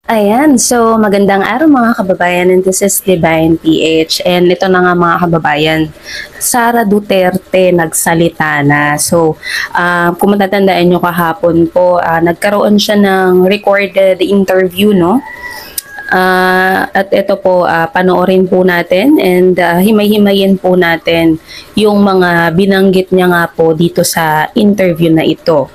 Ayan, so magandang araw mga kababayan, and this is Divine PH, and ito na nga mga kababayan, Sara Duterte nagsalita na. So kung matatandaan nyo kahapon po, nagkaroon siya ng recorded interview, no? At ito po, panoorin po natin and himay-himayin po natin yung mga binanggit niya nga po dito sa interview na ito.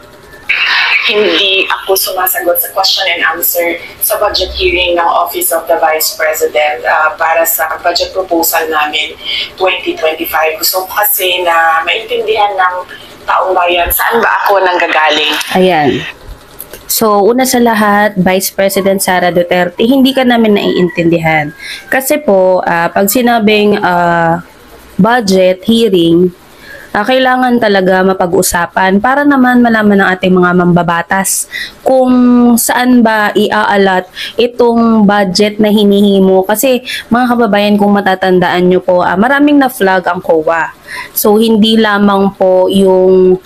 Hindi ako sumasagot sa question and answer sa budget hearing ng Office of the Vice President para sa budget proposal namin 2025. Gusto ko kasi na maintindihan ng taong bayan saan ba ako nanggagaling. Ayan. So, una sa lahat, Vice President Sara Duterte, hindi ka namin naiintindihan. Kasi po, pag sinabing budget hearing, kailangan talaga mapag-usapan para naman malaman ng ating mga mambabatas kung saan ba iaalat itong budget na hinihimo. Kasi mga kababayan, kung matatandaan nyo po, maraming na-flag ang COA. So, hindi lamang po yung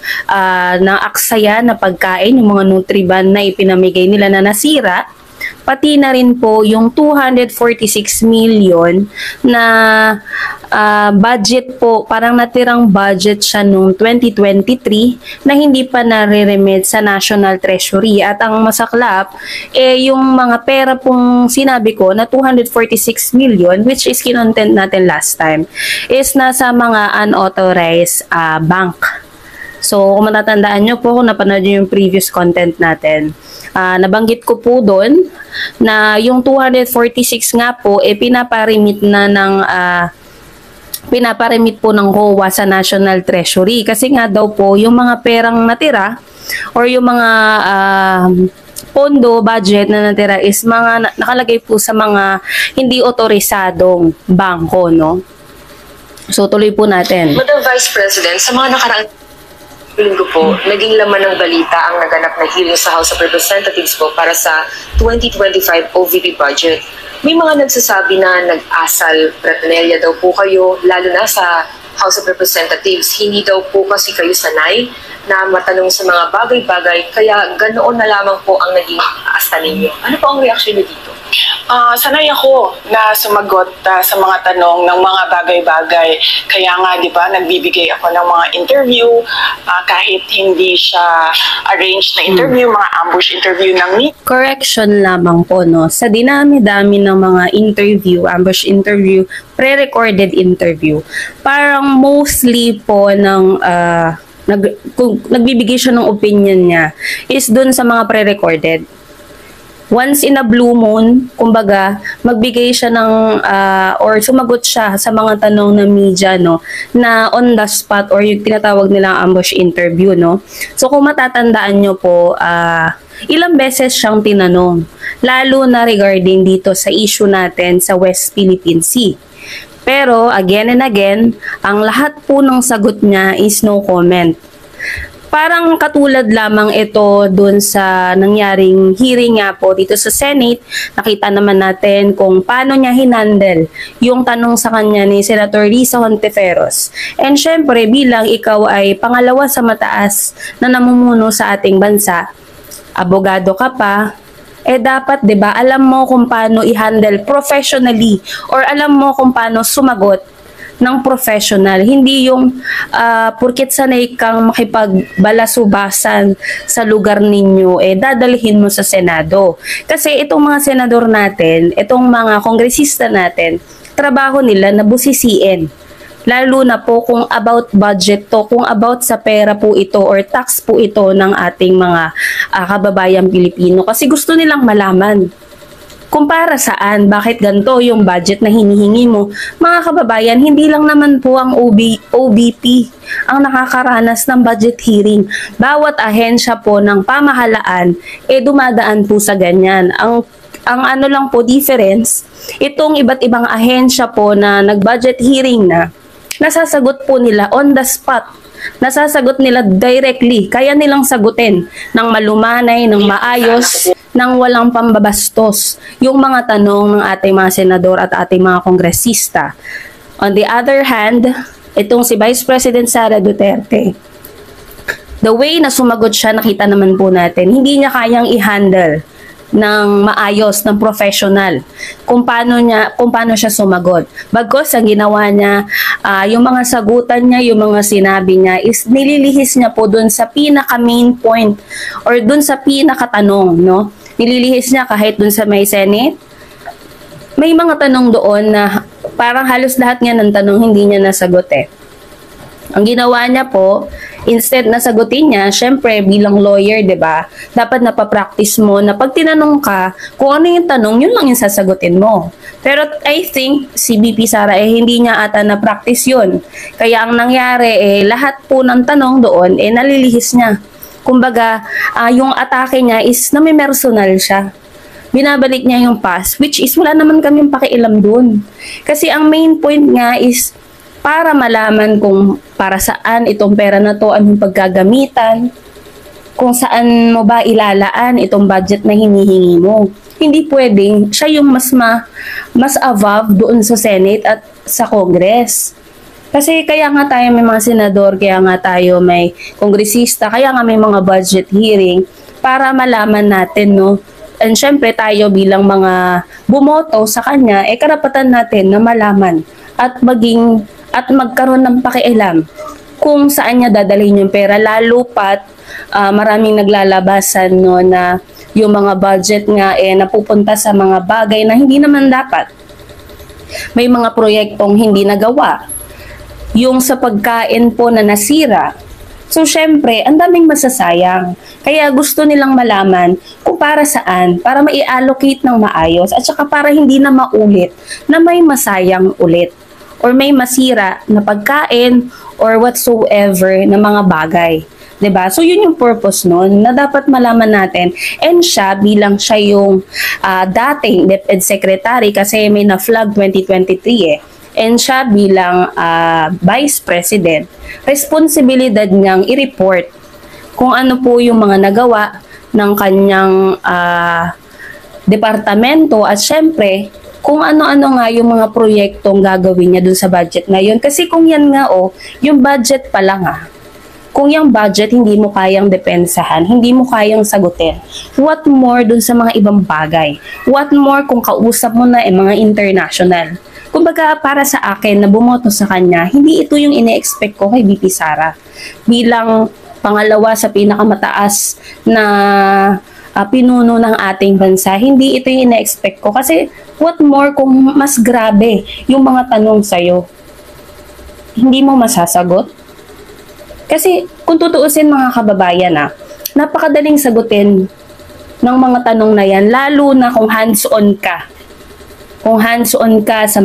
naaksaya na pagkain, yung mga Nutriban na ipinamigay nila na nasira, pati na rin po yung 246 million na budget po, parang natirang budget siya noong 2023 na hindi pa nare-remit sa National Treasury. At ang masaklap, yung mga pera pong sinabi ko na 246 million, which is kinontent natin last time, is nasa mga unauthorized bank. So, kung matatandaan nyo po, kung napanood nyo yung previous content natin, nabanggit ko po doon na yung 246 nga po, pinaparimit na ng pinaparimit po ng COA sa National Treasury. Kasi nga daw po, yung mga perang natira or yung mga pondo, budget na natira is mga nakalagay po sa mga hindi otorisadong bangko, no? So, tuloy po natin. Madam Vice President, sa mga nakaraang linggo po, naging laman ng balita ang naganap na hearing sa House of Representatives po para sa 2025 OVP budget. May mga nagsasabi na nag-asal retenelya daw po kayo, lalo na sa House of Representatives. Hindi daw po kasi kayo sanay na matanong sa mga bagay-bagay, kaya ganoon na lamang po ang naging asta ninyo. Ano po ang reaksyon niyo dito? Sanay ako na sumagot sa mga tanong ng mga bagay-bagay. Kaya nga, di ba, nagbibigay ako ng mga interview kahit hindi siya arranged na interview, mga ambush interview ng Correction lamang po, no? Sa dinami-dami ng mga interview, ambush interview, pre-recorded interview, parang mostly po ng kung nagbibigay siya ng opinion niya is dun sa mga pre-recorded. Once in a blue moon, kumbaga, magbigay siya ng or sumagot siya sa mga tanong ng media, no, na on the spot or yung tinatawag nilang ambush interview, no. So kung matatandaan nyo po, ilang beses siyang tinanong, lalo na regarding dito sa issue natin sa West Philippine Sea. Pero again and again, ang lahat po ng sagot niya is no comment. Parang katulad lamang ito dun sa nangyaring hearing nga po dito sa Senate. Nakita naman natin kung paano niya hinandle yung tanong sa kanya ni Senator Risa Hontiveros. And syempre, bilang ikaw ay pangalawa sa mataas na namumuno sa ating bansa, abogado ka pa, dapat 'di ba alam mo kung paano i-handle professionally or alam mo kung paano sumagot ng professional, hindi yung porket sanay kang makipagbalasubasan sa lugar ninyo, dadalhin mo sa Senado. Kasi itong mga senador natin, itong mga kongresista natin, trabaho nila na busisiin. Lalo na po kung about budget to, kung about sa pera po ito or tax po ito ng ating mga kababayang Pilipino. Kasi gusto nilang malaman kung para saan, bakit ganito yung budget na hinihingi mo. Mga kababayan, hindi lang naman po ang OBP ang nakakaranas ng budget hearing. Bawat ahensya po ng pamahalaan, dumadaan po sa ganyan. Ang ano lang po difference, itong iba't ibang ahensya po na nag-budget hearing na, nasasagot po nila on the spot. Nasasagot nila directly. Kaya nilang sagutin ng malumanay, ng maayos, ng walang pambabastos yung mga tanong ng ating mga senador at ating mga kongresista. On the other hand, itong si Vice President Sara Duterte, the way na sumagot siya, nakita naman po natin, hindi niya kayang i-handle ng maayos, ng professional, kung paano siya sumagot. Bagkus ang ginawa niya, yung mga sagutan niya, yung mga sinabi niya is nililihis niya po dun sa pinaka main point or dun sa pinaka tanong, no? Nililihis niya kahit dun sa may Senate. May mga tanong doon na parang halos lahat nga ng tanong hindi niya nasagot eh. Ang ginawa niya po, instead na sagutin niya, syempre bilang lawyer, 'di ba? Dapat napapractice mo na pag tinanong ka, kung ano yung tanong, yun lang yung sasagutin mo. Pero I think si BP Sara hindi niya ata na-practice yun. Kaya ang nangyari lahat po ng tanong doon nalilihis niya. Kumbaga, yung atake niya is nami-personal siya. Binabalik niya yung past, which is wala naman kaming pakialam doon. Kasi ang main point nga is para malaman kung para saan itong pera na to, anong paggagamitan, kung saan mo ba ilalaan itong budget na hinihingi mo. Hindi pwedeng siya yung mas above doon sa Senate at sa Congress. Kasi kaya nga tayo may mga senador, kaya nga tayo may kongresista, kaya nga may mga budget hearing para malaman natin, no? And syempre tayo bilang mga bumoto sa kanya, karapatan natin na malaman at magkaroon ng pakialam kung saan niya dadalhin yung pera, lalo pat maraming naglalabasan no na yung mga budget nga napupunta sa mga bagay na hindi naman dapat. May mga proyektong hindi nagawa. Yung sa pagkain po na nasira. So syempre, ang daming masasayang. Kaya gusto nilang malaman kung para saan, para mai-allocate ng maayos at saka para hindi na maulit na may masayang ulit or may masira na pagkain or whatsoever na mga bagay. 'Di ba? So yun yung purpose nun na dapat malaman natin. And siya bilang siya yung dating DepEd Secretary kasi may na-flag 2023 and siya bilang Vice President, responsibilidad niyang i-report kung ano po yung mga nagawa ng kanyang departamento at syempre kung ano-ano nga yung mga proyektong gagawin niya dun sa budget na yun. Kasi kung yan nga yung budget pa lang kung yung budget hindi mo kayang depensahan, hindi mo kayang sagutin, what more dun sa mga ibang bagay? What more kung kausap mo na mga international? Kumbaga para sa akin na bumoto sa kanya, hindi ito yung ine-expect ko kay BP Sara. Bilang pangalawa sa pinakamataas na pinuno ng ating bansa, hindi ito yung ine-expect ko. Kasi what more kung mas grabe yung mga tanong sa'yo? Hindi mo masasagot? Kasi kung tutuusin mga kababayan napakadaling sagutin ng mga tanong na yan, lalo na kung hands-on ka. Kung hands-on ka sa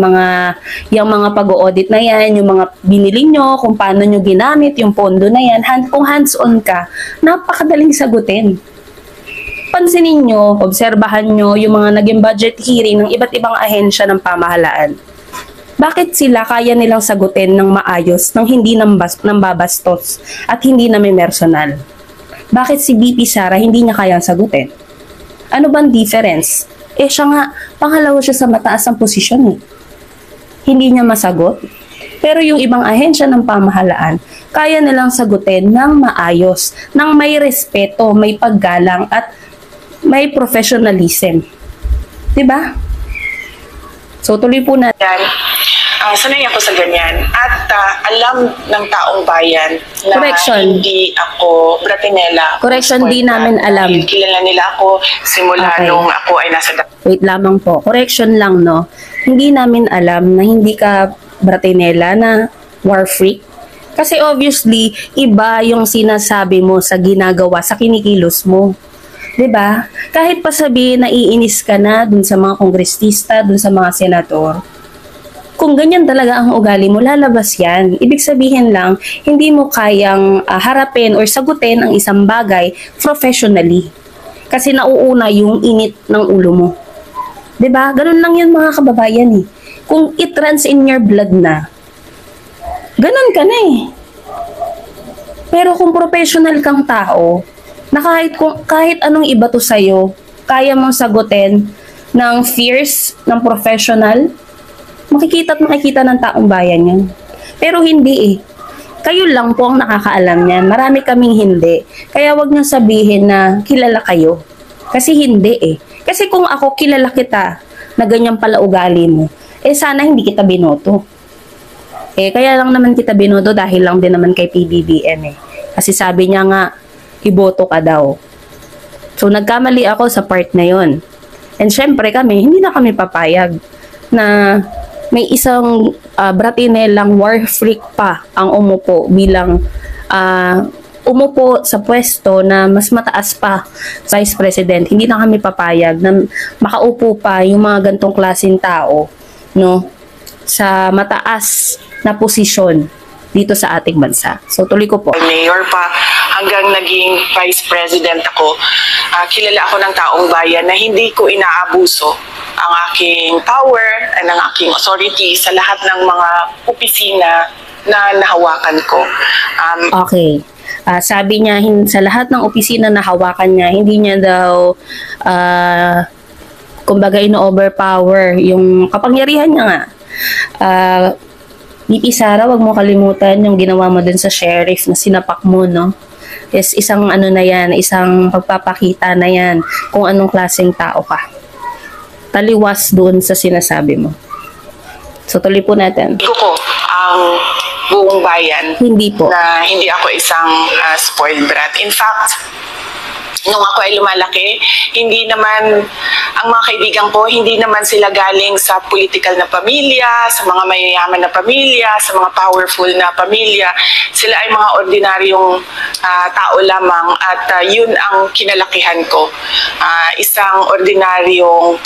yung mga pag-audit na yan, yung mga binili nyo, kung paano nyo ginamit yung pondo na yan, kung hands-on ka, napakadaling sagutin. Pansinin nyo, obserbahan nyo yung mga naging budget hearing ng iba't ibang ahensya ng pamahalaan. Bakit sila kaya nilang sagutin ng maayos, ng hindi nambabastos at hindi na may personal? Bakit si BP Sara hindi niya kayang sagutin? Ano bang difference? Siya nga, pangalawa siya sa mataas ang posisyon Hindi niya masagot. Pero yung ibang ahensya ng pamahalaan, kaya nilang sagutin ng maayos, ng may respeto, may paggalang at may professionalism. Diba? So, tuloy po natin. Sanay ako sa ganyan. At alam ng taong bayan na hindi ako Bratinela. Correction, di namin alam. Kilala nila ako simula nung ako ay nasa... Wait lamang po. Correction lang, no? Hindi namin alam na hindi ka Bratinela na war freak. Kasi obviously, iba yung sinasabi mo sa ginagawa, sa kinikilos mo. 'Di ba? Kahit pa sabihin na iinis ka na dun sa mga kongresista, dun sa mga senador, kung ganyan talaga ang ugali mo, lalabas yan. Ibig sabihin lang, hindi mo kayang harapin or sagutin ang isang bagay professionally. Kasi nauuna yung init ng ulo mo. 'Di ba? Ganun lang yun mga kababayan Kung it runs in your blood na, ganun ka na Pero kung professional kang tao, na kahit anong iba to sa'yo, kaya mong sagutin ng fierce, ng professional, makikita ng taong bayan yan. Pero hindi Kayo lang po ang nakakaalam yan. Marami kaming hindi. Kaya wag niyong sabihin na kilala kayo. Kasi hindi Kasi kung ako kilala kita na ganyan pala ugali mo, sana hindi kita binoto. Kaya lang naman kita binoto dahil lang din naman kay PBBM Kasi sabi niya nga, iboto ka daw. So nagkamali ako sa part na yon. And syempre kami, hindi na kami papayag na may isang bratinelang war freak pa ang umupo bilang umupo sa pwesto na mas mataas pa sa Vice President. Hindi na kami papayag na makaupo pa yung mga gantong klaseng tao, no, sa mataas na posisyon dito sa ating bansa. So tuloy ko po. Mayor pa hanggang naging Vice President ako, kilala ako ng taong bayan na hindi ko inaabuso ang aking power at ang aking authority sa lahat ng mga opisina na nahawakan ko. Okay. Sabi niya, sa lahat ng opisina na hawakan niya, hindi niya daw kumbaga ino-overpower yung kapangyarihan niya nga. VP Sara, wag mo kalimutan yung ginawa mo dun sa sheriff na sinapak mo, no? Yes, isang ano na yan, isang pagpapakita na yan kung anong klaseng tao ka. Taliwas doon sa sinasabi mo. So tuloy po natin. Ko ang buong bayan. Hindi po. Na hindi ako isang spoiled brat. In fact, nung ako ay lumalaki, hindi naman, ang mga kaibigan ko, hindi naman sila galing sa political na pamilya, sa mga mayayaman na pamilya, sa mga powerful na pamilya. Sila ay mga ordinaryong tao lamang at yun ang kinalakihan ko. Isang ordinaryong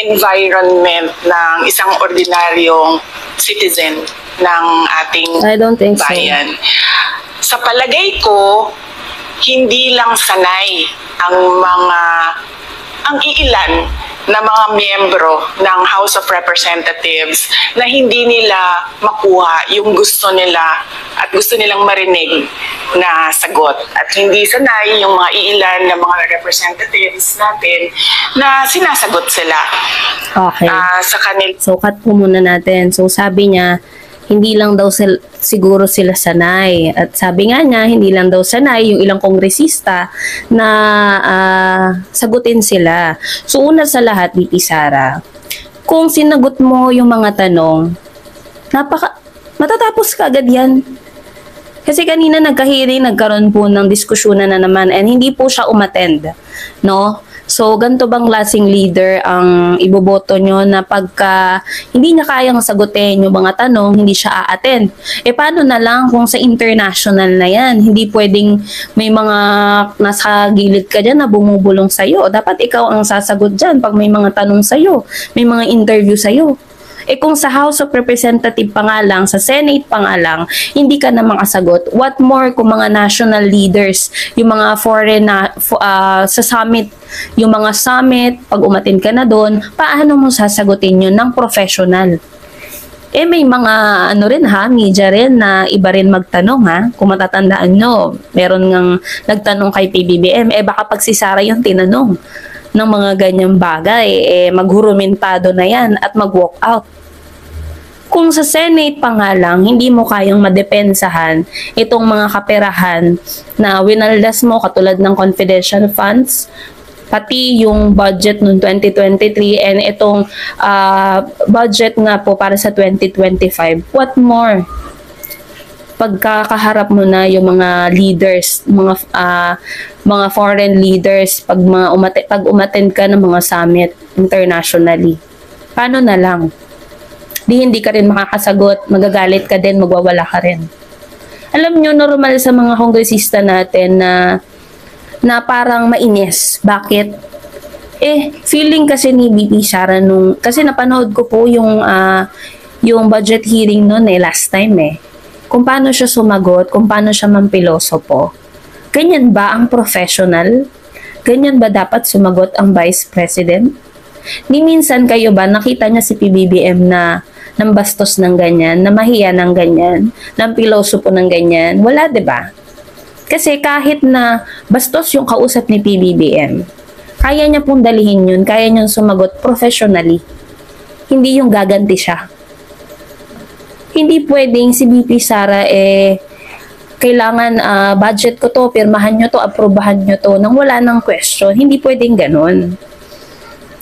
environment ng isang ordinaryong citizen ng ating I don't think bayan. Sa palagay ko, hindi lang sanay ang iilan na mga miyembro ng House of Representatives na hindi nila makuha yung gusto nila at gusto nilang marinig na sagot. At hindi sanay yung mga iilan na mga representatives natin na sinasagot sila Okay. sa kanila. So, cut po muna natin. So, sabi niya, hindi lang daw siguro sila sanay. At sabi nga niya, hindi lang daw sanay yung ilang kongresista na sagutin sila. So, una sa lahat, VP Sara, kung sinagot mo yung mga tanong, matatapos ka agad yan. Kasi kanina nagkaroon po ng diskusyonan na naman and hindi po siya umattend, no? So, ganito bang lasing leader ang iboboto nyo na pagka hindi niya kayang sagutin yung mga tanong, hindi siya a-attend? Paano na lang kung sa international na yan? Hindi pwedeng may mga nasa gilid ka dyan na bumubulong sa'yo. Dapat ikaw ang sasagot dyan pag may mga tanong sa'yo, may mga interview sa'yo. Kung sa House of Representative pa nga lang, sa Senate pa nga lang, hindi ka na makasagot. What more kung mga national leaders, yung mga foreign sa summit, yung mga summit, pag umatin ka na doon, paano mo sasagutin yun ng professional? May mga media rin na iba rin magtanong Kung matatandaan nyo, meron ngang nagtanong kay PBBM, baka pag si Sara yung tinanong ng mga ganyang bagay, maghurumentado na yan at mag-walk out. Kung sa Senate pa nga lang, hindi mo kayang madepensahan itong mga kaperahan na winaldas mo katulad ng confidential funds, pati yung budget noong 2023 and itong budget nga po para sa 2025. What more? Pagkakaharap mo na yung mga leaders, mga foreign leaders, pag umattend ka ng mga summit internationally. Paano na lang? Hindi ka rin makakasagot, magagalit ka din, magwawala ka rin. Alam nyo, normal sa mga kongresista natin na parang mainis. Bakit? Feeling kasi ni VP Sara kasi napanood ko po yung budget hearing noon last time kung paano siya sumagot, kung paano siya mampilosopo. Ganyan ba ang professional? Ganyan ba dapat sumagot ang Vice President? Ni minsan kayo ba nakita niya si PBBM na ng bastos ng ganyan, na mahiya ng ganyan, ng pilosopo ng ganyan? Wala, 'di ba? Kasi kahit na bastos yung kausap ni PBBM, kaya niya pong dalihin yun, kaya niyang sumagot professionally. Hindi yung gaganti siya. Hindi pwedeng si VP Sara kailangan budget ko to, pirmahan nyo to, aprobahan nyo to, nang wala ng question. Hindi pwedeng ganun.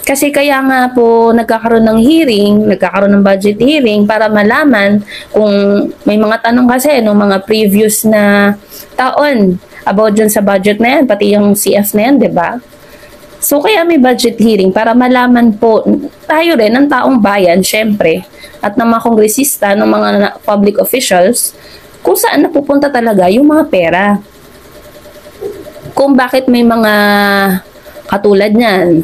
Kasi kaya nga po nagkakaroon ng hearing, nagkakaroon ng budget hearing para malaman kung may mga tanong kasi no mga previous na taon about dyan sa budget na yan, pati yung CF na yan, di ba? So kaya may budget hearing para malaman po tayo rin ng taong bayan, syempre, at ng mga kongresista, ng mga public officials, kung saan napupunta talaga yung mga pera. Kung bakit may mga katulad niyan,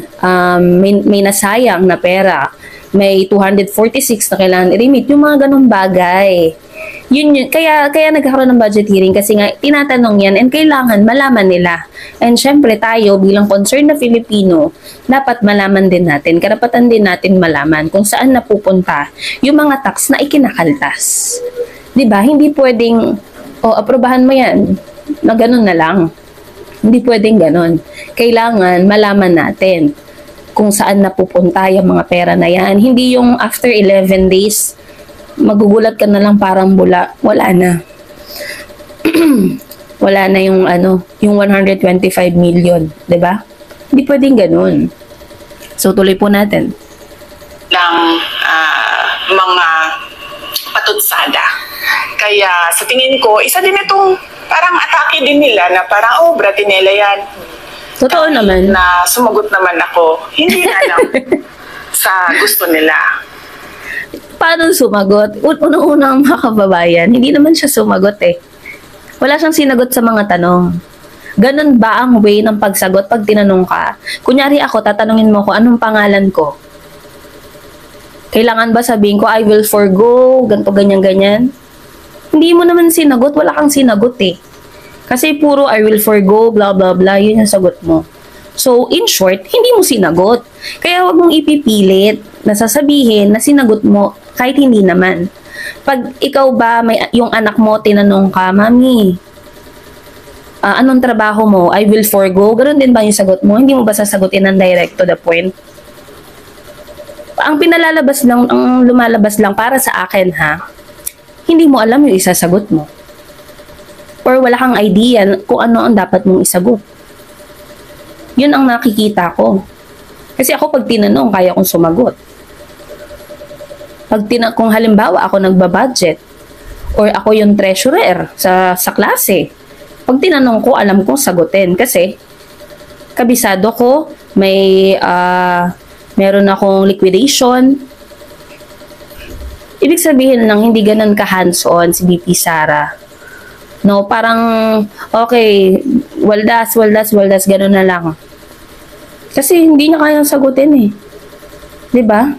may nasayang na pera, may 246 na kailangan i-remit, yung mga ganong bagay. Yun. Kaya nagkakaroon ng budget hearing kasi nga tinatanong yan and kailangan malaman nila. And syempre tayo bilang concerned na Filipino, dapat malaman din natin, karapatan din natin malaman kung saan napupunta yung mga tax na ikinakaltas. 'Di ba? Hindi pwedeng, aprobahan mo yan, na ganun na lang. Hindi pwedeng ganun. Kailangan malaman natin kung saan napupunta yung mga pera na yan. Hindi yung after 11 days, magugulat ka na lang parang wala na. Wala na yung yung 125 million, 'di ba? Hindi pwedeng ganun. So tuloy po natin. Ng mga patutsada. Kaya sa tingin ko, isa din itong parang atake din nila na parang, Bratinela yan. Totoo naman. Na sumagot naman ako, hindi na lang sa gusto nila. Paano sumagot? Unang-unang mga kababayan, hindi naman siya sumagot eh. Wala siyang sinagot sa mga tanong. Ganun ba ang way ng pagsagot pag tinanong ka? Kunyari ako, tatanungin mo ko, anong pangalan ko? Kailangan ba sabihin ko, I will forgo, ganito, ganyan. Hindi mo naman sinagot, wala kang sinagot eh. Kasi puro I will forgo, blah blah blah, yun yung sagot mo. So, in short, hindi mo sinagot. Kaya wag mong ipipilit na sasabihin na sinagot mo kahit hindi naman. Pag ikaw ba, yung anak mo, tinanong ka, Mami, anong trabaho mo? I will forgo. Ganun din ba yung sagot mo? Hindi mo ba sasagutin ng direct to the point? Ang pinalalabas lang, ang lumalabas lang para sa akin hindi mo alam yung isasagot mo. Or wala kang idea kung ano ang dapat mong isagot. Yun ang nakikita ko. Kasi ako pag tinanong, kaya kong sumagot. Kung halimbawa ako nagbabudget or ako yung treasurer sa klase, pag tinanong ko, alam kong sagutin kasi kabisado ko, meron akong liquidation. Ibig sabihin lang, hindi ganun ka-hands-on si BP Sara. No, parang, okay, waldas, ganun na lang. Kasi hindi niya kayang sagutin eh. 'Di ba?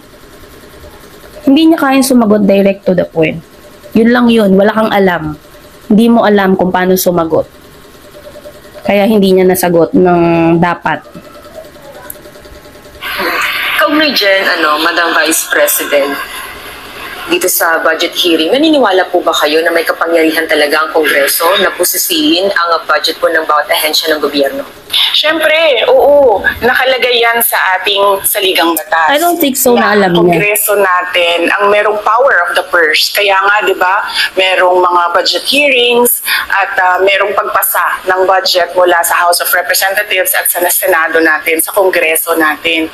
Hindi niya kayang sumagot direct to the point. Yun lang yun, wala kang alam. Hindi mo alam kung paano sumagot. Kaya hindi niya nasagot ng dapat. Kaugnay dyan, Madam Vice President, dito sa budget hearing, naniniwala po ba kayo na may kapangyarihan talaga ang Kongreso na pusisiin ang budget po ng bawat ahensya ng gobyerno? Siyempre, oo. Nakalagay yan sa ating saligang batas. I don't think so na alam niya. Kongreso natin ang merong power of the purse. Kaya nga, di ba, merong mga budget hearings at merong pagpasa ng budget mula sa House of Representatives at sa Senado natin, sa Kongreso natin.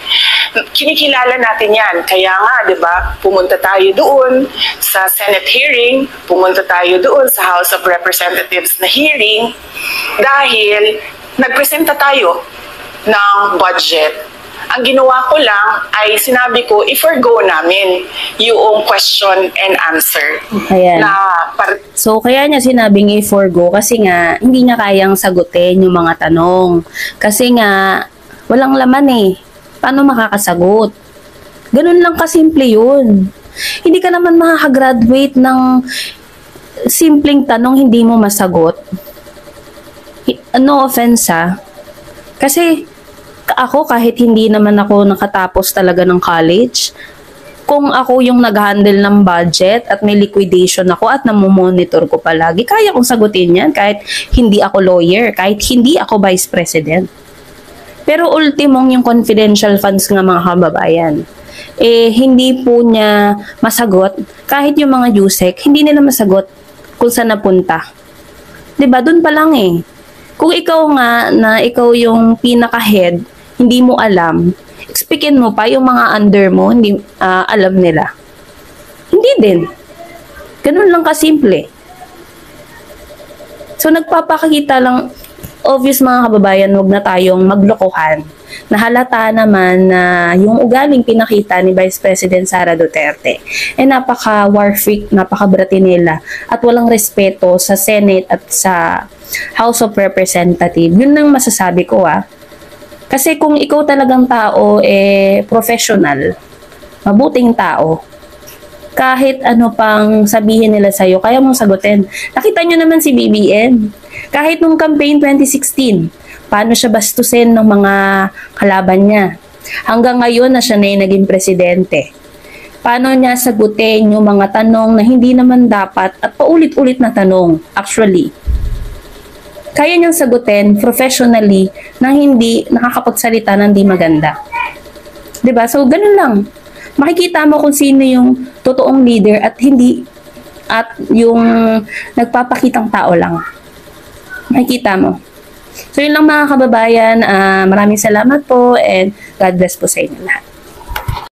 Kinikilala natin yan. Kaya nga, di ba, pumunta tayo doon sa Senate hearing, pumunta tayo doon sa House of Representatives na hearing dahil nagpresenta tayo ng budget. Ang ginawa ko lang ay sinabi ko, i-forgo namin yung question and answer. Ayan. So, kaya niya sinabing i-forgo kasi nga, hindi niya kayang sagutin yung mga tanong. Kasi nga, walang laman eh. Paano makakasagot? Ganun lang kasimple yun. Hindi ka naman makakagraduate ng simpleng tanong hindi mo masagot. No offense kasi ako kahit hindi naman ako nakatapos talaga ng college, kung ako yung nag-handle ng budget at may liquidation ako at namomonitor ko palagi, kaya kong sagutin yan kahit hindi ako lawyer, kahit hindi ako vice president. Pero ultimong yung confidential funds nga mga kababayan, hindi po niya masagot kahit yung mga USEC, hindi nila masagot kung saan napunta. 'Di ba? Doon pa lang eh. Kung ikaw nga na ikaw yung pinaka-head, hindi mo alam, Expectin mo pa yung mga under mo, hindi alam nila. Hindi din. Ganun lang kasimple. So nagpapakita lang, obvious mga kababayan, huwag na tayong maglokohan. Nahalata naman na yung ugaling pinakita ni Vice President Sara Duterte napaka-war freak, napaka-bratinela at walang respeto sa Senate at sa House of Representatives. Yun ang masasabi ko Kasi kung ikaw talagang tao professional, mabuting tao, kahit ano pang sabihin nila sa'yo, kaya mong sagutin. Nakita nyo naman si BBM. Kahit nung campaign 2016, paano siya bastusin ng mga kalaban niya. Hanggang ngayon na siya na yung naging presidente. Paano niya sagutin yung mga tanong na hindi naman dapat at paulit-ulit na tanong, actually. Kaya niyang sagutin professionally na hindi nakakapagsalita ng di maganda. 'Di ba? So, ganun lang. Makikita mo kung sino yung totoong leader at hindi at yung nagpapakitang tao lang. Makikita mo. So, yun lang mga kababayan. Maraming salamat po and God bless po sa inyo lahat.